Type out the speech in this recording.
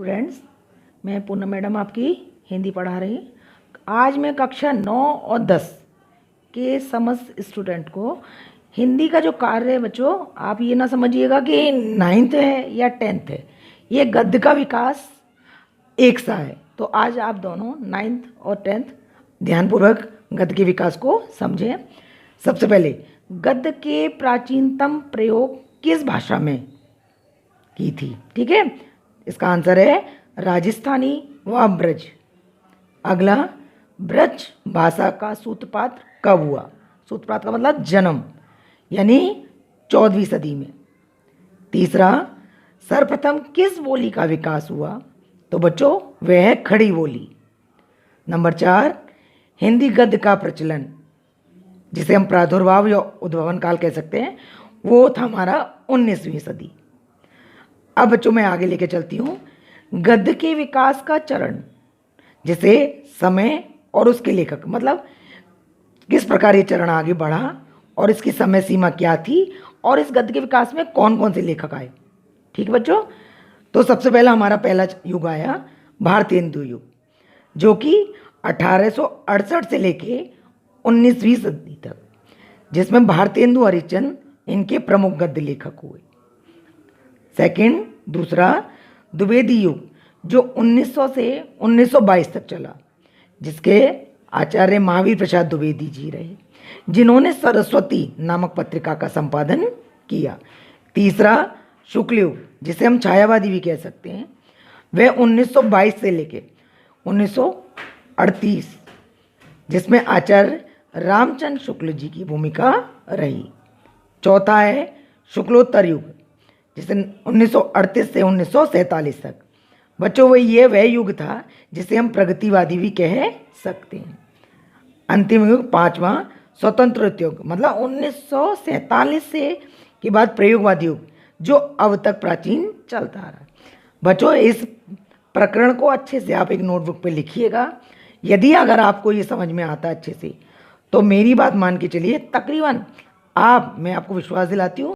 Students, मैं Poonam madam आपकी हिंदी पढ़ा रही। आज मैं कक्षा 9 और 10 के समस्त स्टूडेंट को हिंदी का जो कार्य है बच्चों, आप ये ना समझिएगा कि 9th है या 10th है। ये गद्य का विकास एक सा है। तो आज आप दोनों 9th और 10th ध्यानपूर्वक गद्य के विकास को समझें। सबसे पहले, गद्य के प्राचीनतम प्रयोग किस भाषा में की थी? ठीक है, इसका आंसर है राजस्थानी व ब्रज। अगला, ब्रज भाषा का सूत्रपात कब हुआ? सूत्रपात का मतलब जन्म, यानी 14वीं सदी में। तीसरा, सर्वप्रथम किस बोली का विकास हुआ? तो बच्चों वह है खड़ी बोली। नंबर 4, हिंदी गद्य का प्रचलन, जिसे हम प्रादुर्भाव या उद्भवन काल कह सकते हैं, वो था हमारा 19वीं सदी। अब बच्चों मैं आगे लेके चलती हूँ। गद्य के विकास का चरण, जिसे समय और उसके लेखक, मतलब किस प्रकार ये चरण आगे बढ़ा और इसकी समय सीमा क्या थी और इस गद्य के विकास में कौन कौन से लेखक आए। ठीक है बच्चों, तो सबसे पहला हमारा पहला युग आया भारतेंदु युग, जो कि 1868 से लेके 19वीं सदी तक, जिसमें भारतेंदु हरिश्चंद्र इनके प्रमुख गद्य लेखक हुए। सेकंड, दूसरा द्विवेदी युग, जो 1900 से 1922 तक चला, जिसके आचार्य महावीर प्रसाद द्विवेदी जी रहे, जिन्होंने सरस्वती नामक पत्रिका का संपादन किया। तीसरा, शुक्ल युग, जिसे हम छायावादी भी कह सकते हैं, वह 1922 से लेके 1938, जिसमें आचार्य रामचंद्र शुक्ल जी की भूमिका रही। चौथा है शुक्लोत्तर युग, जिसे 1938 से 1947 तक। बच्चों वह युग था जिसे हम प्रगतिवादी भी कह सकते हैं। अंतिम युग, पांचवा, स्वतंत्र युग, मतलब 1947 से के बाद प्रयोगवादी युग, जो अब तक प्राचीन चलता रहा। बच्चों इस प्रकरण को अच्छे से आप एक नोटबुक पे लिखिएगा। यदि अगर आपको ये समझ में आता है अच्छे से, तो मेरी बात मान के चलिए, तकरीबन मैं आपको विश्वास दिलाती हूँ